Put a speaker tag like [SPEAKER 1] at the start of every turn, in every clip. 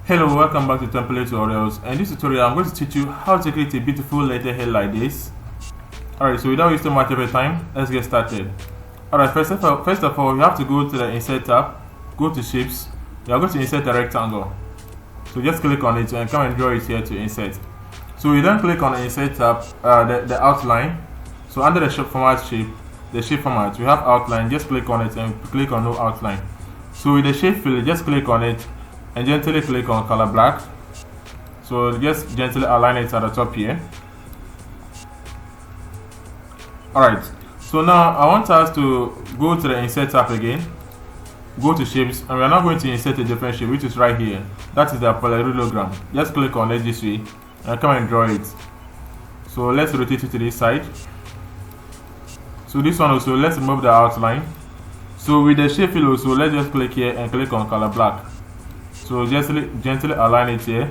[SPEAKER 1] Hello, welcome back to Template Tutorials. In this tutorial, I'm going to teach you how to create a beautiful letterhead like this. Alright, so without wasting much of your time, let's get started. Alright, first of all, you have to go to the Insert tab, go to Shapes. You are going to insert a rectangle. So just click on it and come and draw it here to insert. So you then click on the Insert tab, the outline. So under the shape format, the shape format, we have outline. Just click on it and click on no outline. So with the shape fill, just click on it and gently click on color black. So just gently align it at the top here. Alright, so now I want us to go to the Insert tab again, go to Shapes, and we are now going to insert a different shape, which is right here. That is the parallelogram. Just click on it this way and come and draw it. So let's rotate it to this side. So this one also, let's remove the outline. So with the shape fill also, let's just click here and click on color black. So just gently align it here.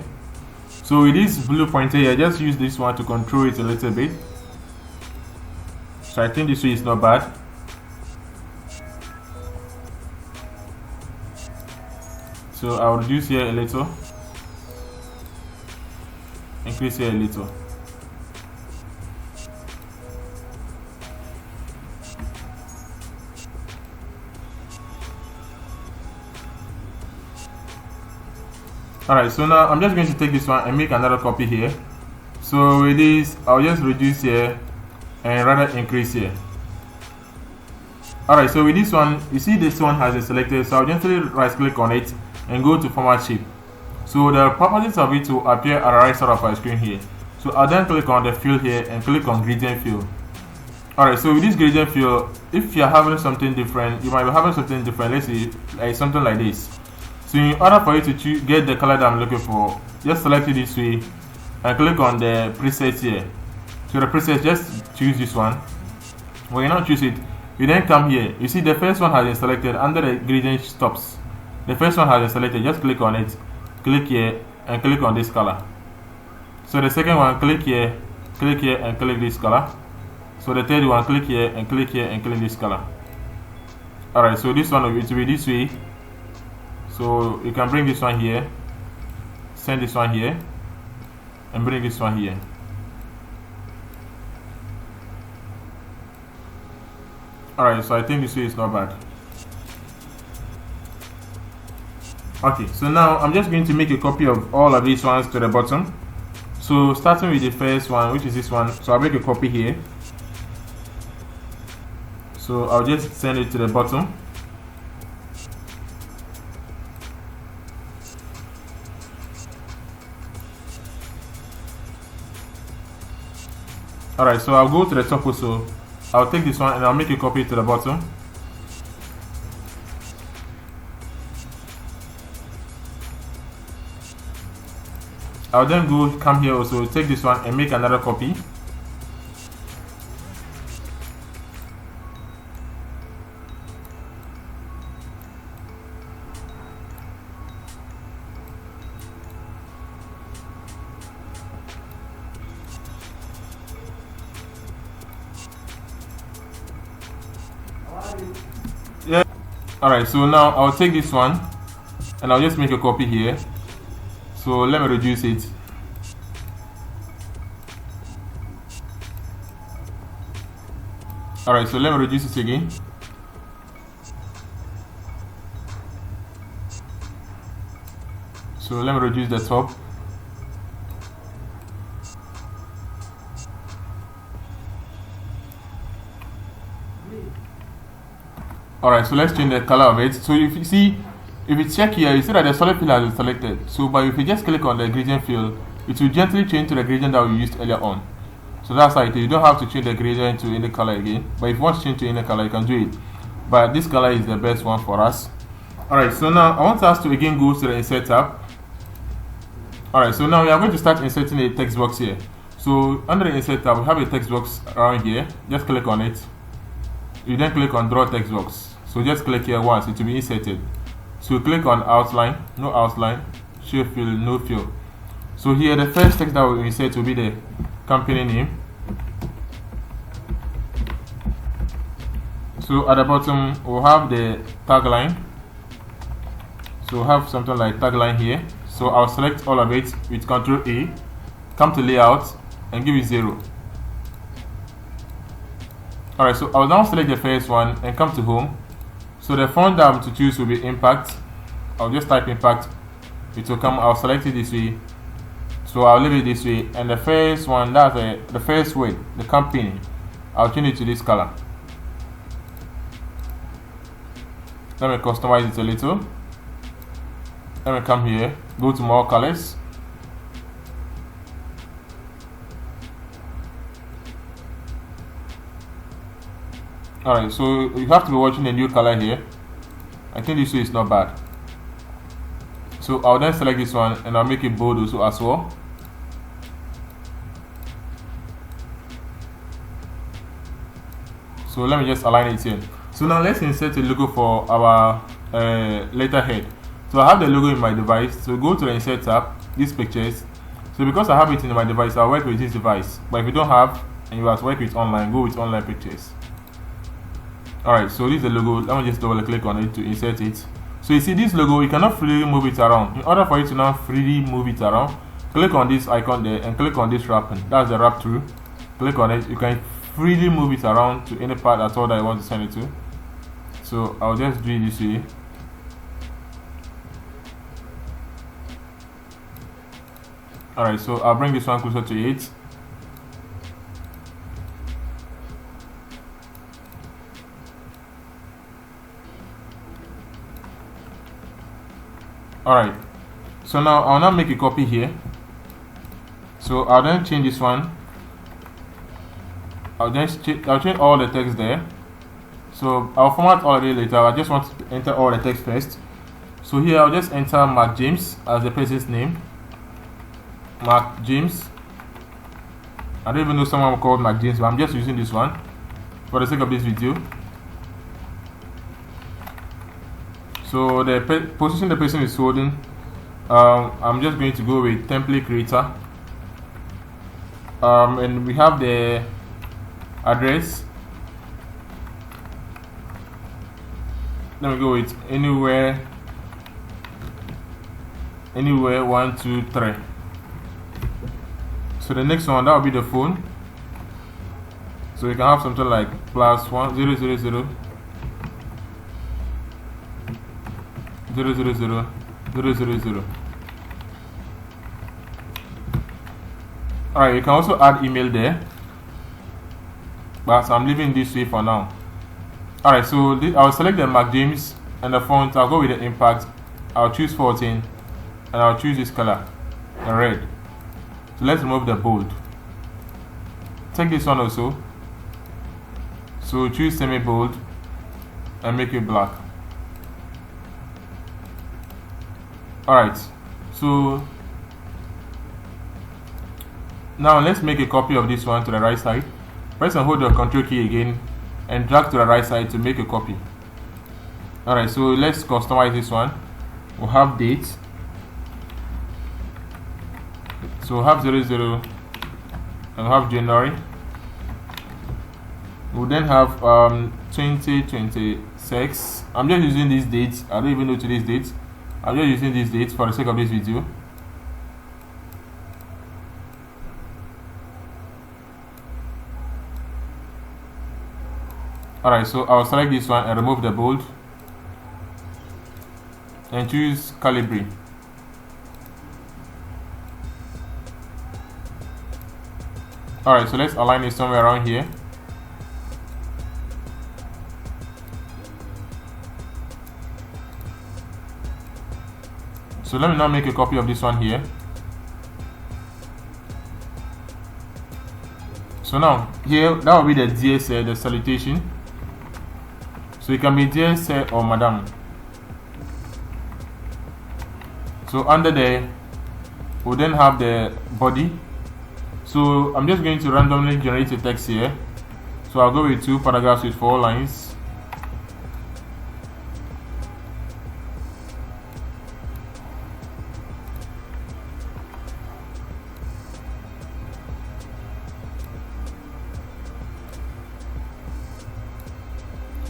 [SPEAKER 1] So with this blue pointer here, just use this one to control it a little bit. So I think this way is not bad. So I'll reduce here a little, increase here a little. Alright, so now I'm just going to take this one and make another copy here. So with this, I'll just reduce here and rather increase here. Alright, so with this one, you see this one has been selected, so I'll gently right click on it and go to format shape. So the properties of it will appear at the right side of our screen here. So I'll then click on the fill here and click on gradient fill. Alright, so with this gradient fill, if you're having something different, you might be having something different, let's say like something like this. So in order for you to get the color that I'm looking for, just select it this way and click on the preset here. So the preset, just choose this one. When you now choose it, you then come here. You see the first one has been selected under the gradient stops. The first one has been selected, just click on it, click here and click on this color. So the second one, click here and click this color. So the third one, click here and click here and click this color. Alright, so this one will be this way. So you can bring this one here, send this one here, and bring this one here. Alright, so I think this way is not bad. Okay, so now I'm just going to make a copy of all of these ones to the bottom. So starting with the first one, which is this one, so I'll make a copy here. So I'll just send it to the bottom. Alright, so I'll go to the top also. I'll take this one and I'll make a copy to the bottom. I'll then come here also, take this one and make another copy. Yeah. Alright, so now I'll take this one and I'll just make a copy here. So let me reduce it. Alright, so let me reduce it again. So let me reduce the top. Alright, so let's change the color of it. So if you check here, you see that the solid fill has been selected. So but if you just click on the gradient fill, it will gently change to the gradient that we used earlier on. So that's how it is. You don't have to change the gradient to any color again. But if you want to change to any color, you can do it. But this color is the best one for us. Alright, so now I want us to again go to the Insert tab. Alright, so now we are going to start inserting a text box here. So under the Insert tab, we have a text box around here. Just click on it. You then click on Draw Text Box. So just click here once, it will be inserted. So click on Outline, no outline, Shape Fill, no fill. So here the first text that we will insert will be the company name. So at the bottom we'll have the tagline. So we'll have something like tagline here. So I'll select all of it with Ctrl A, come to layout and give it 0. Alright, so I'll now select the first one and come to home. So the font that I'm to choose will be impact. I'll just type impact. It will come, I'll select it this way. So I'll leave it this way. And the first one, that's the first word, the company, I'll change it to this color. Let me customize it a little. Let me come here, go to more colors. Alright, so you have to be watching a new color here. I think this way is not bad. So I'll then select this one and I'll make it bold also as well. So let me just align it here. So now let's insert a logo for our letterhead. So I have the logo in my device. So go to the insert tab, these pictures. So because I have it in my device, I'll work with this device. But if you don't have and you have to work with online, go with online pictures. Alright, so this is the logo. Let me just double click on it to insert it. So you see this logo, you cannot freely move it around. In order for you to now freely move it around, click on this icon there and click on this wrapping. That's the wrap through. Click on it. You can freely move it around to any part at all that you want to send it to. So I'll just do it this way. Alright, so I'll bring this one closer to 8. Alright, so now I'll now make a copy here. So I'll then change this one. I'll change all the text there. So I'll format all of it later. I just want to enter all the text first. So here I'll just enter Mark James as the person's name. Mark James. I don't even know someone called Mark James, but I'm just using this one for the sake of this video. So the position the person is holding, I'm just going to go with template creator. And we have the address. Let me go with anywhere 1, 2, 3. So the next one, that will be the phone. So you can have something like +1 0 0 0 0 0 0 0 0 0. Alright, you can also add email there, but I'm leaving this way for now. Alright, so I'll select the Mark James and the font. I'll go with the impact. I'll choose 14 and I'll choose this color, the red. So let's remove the bold. Take this one also. So choose semi bold and make it black. Alright, so now let's make a copy of this one to the right side. Press and hold the Ctrl key again and drag to the right side to make a copy. Alright, so let's customize this one. We'll have date. So we'll have 00 and we'll have January. We'll then have 2026. I'm just using these dates. I don't even know today's date. I'm just using these dates for the sake of this video. Alright, so I'll select this one and remove the bold and choose Calibri. Alright, so let's align it somewhere around here. So let me now make a copy of this one here. So now here, that will be the dear sir, the salutation. So it can be dear sir or madam. So under there, we'll then have the body. So I'm just going to randomly generate a text here. So I'll go with 2 paragraphs with 4 lines.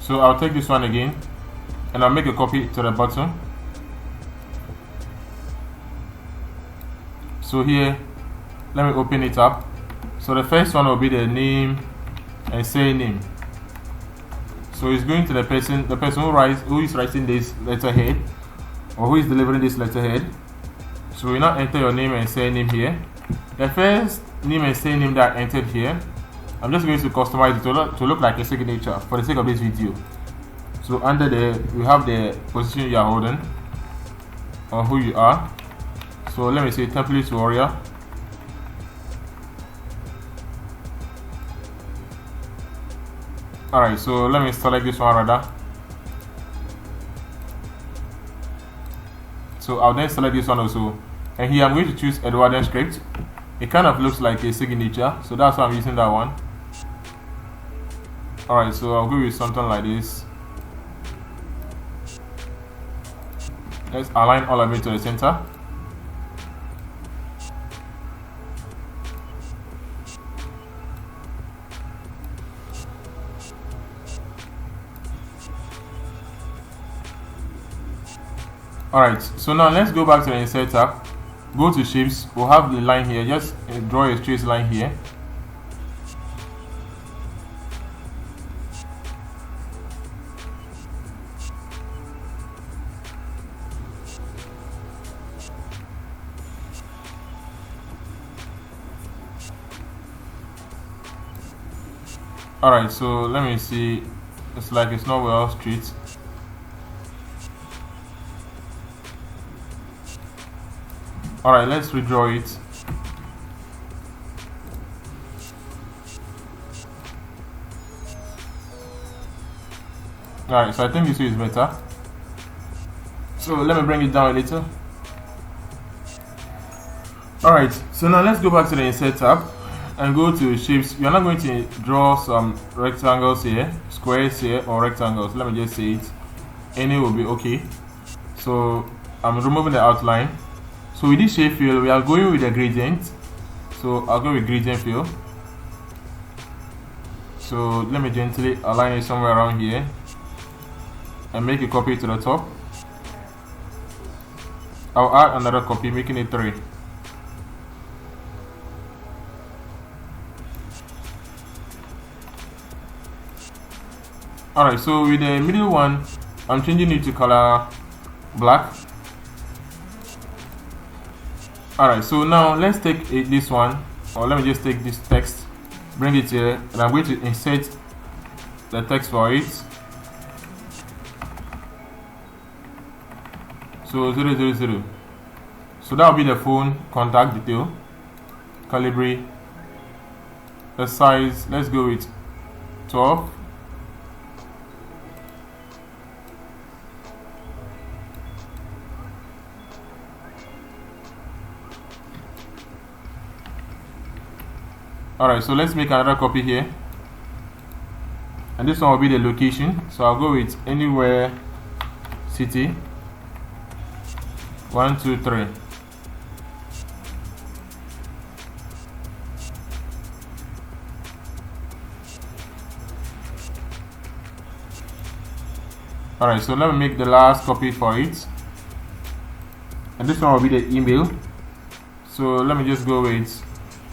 [SPEAKER 1] So I'll take this one again and I'll make a copy to the bottom. So here, let me open it up. So the first one will be the name and surname. So it's going to the person who is writing this letterhead, or who is delivering this letterhead. So you now enter your name and surname here. The first name and surname that I entered here, I'm just going to customize it to look like a signature for the sake of this video. So under there, we have the position you are holding, or who you are. So let me say template warrior. Alright, so let me select this one rather. So I'll then select this one also. And here I'm going to choose Edwardian script. It kind of looks like a signature, so that's why I'm using that one. Alright, so I'll go with something like this. Let's align all of it to the center. Alright, so now let's go back to the insert tab. Go to shapes. We'll have the line here. Just draw a straight line here. Alright, so let me see. It's like it's not well straight. Alright, let's redraw it. Alright, so I think this way is better. So let me bring it down a little. Alright, so now let's go back to the insert tab and go to shapes. You're not going to draw some rectangles here, squares here, or rectangles. Let me just say it. Any will be okay. So I'm removing the outline. So with this shape fill, we are going with the gradient. So I'll go with gradient fill. So let me gently align it somewhere around here and make a copy to the top. I'll add another copy, making it 3. Alright, so with the middle one, I'm changing it to color black. Alright, so now let's take this one, or let me just take this text, bring it here, and I'm going to insert the text for it. So 000. So that will be the phone contact detail, calibre, the size, let's go with 12. Alright, so let's make another copy here, and this one will be the location. So I'll go with anywhere city 1 2 3. Alright, so let me make the last copy for it, and this one will be the email. So let me just go with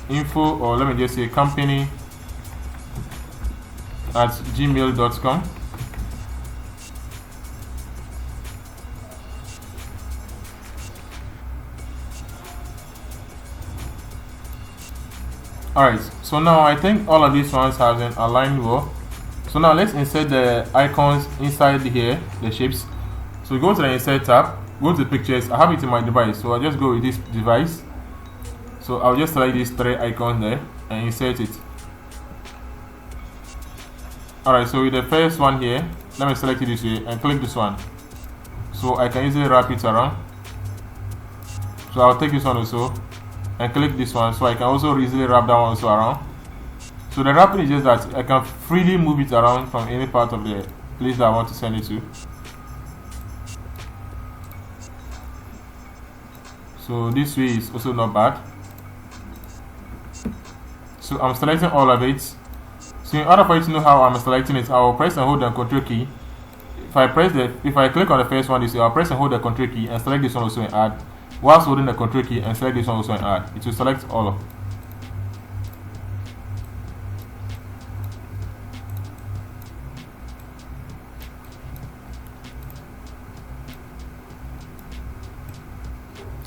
[SPEAKER 1] info, or let me just say company at gmail.com. Alright, so now I think all of these ones have been aligned well. So now let's insert the icons inside here, the shapes. So go to the insert tab, go to pictures. I have it in my device, so I'll just go with this device. So I'll just select these 3 icons there and insert it. Alright, so with the first one here, let me select it this way and click this one. So I can easily wrap it around. So I'll take this one also and click this one, so I can also easily wrap that one also around. So the wrapping is just that I can freely move it around from any part of the place that I want to send it to. So this way is also not bad. So I'm selecting all of it. So in order for you to know how I'm selecting it, I will press and hold the control key. If I click on the first one, I'll press and hold the control key and select this one also and add. whilst holding the control key and select this one also and add. It will select all.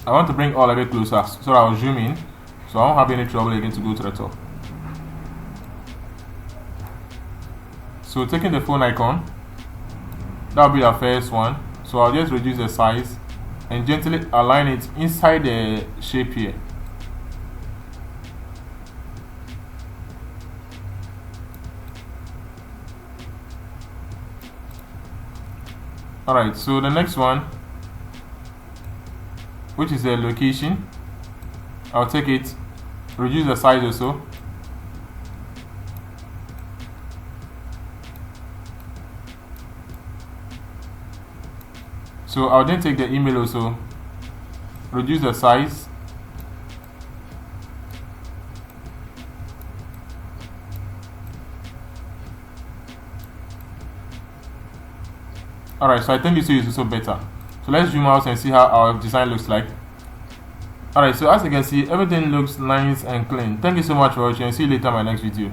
[SPEAKER 1] I want to bring all a bit closer so I'll zoom in so I won't have any trouble again to go to the top. So taking the phone icon, that will be the first one. So I'll just reduce the size and gently align it inside the shape here. Alright, so the next one, which is the location, I'll take it, reduce the size also. So I'll then take the email also, reduce the size. Alright, so I think this is also better. So let's zoom out and see how our design looks like. Alright, so as you can see, everything looks nice and clean. Thank you so much for watching and see you later in my next video.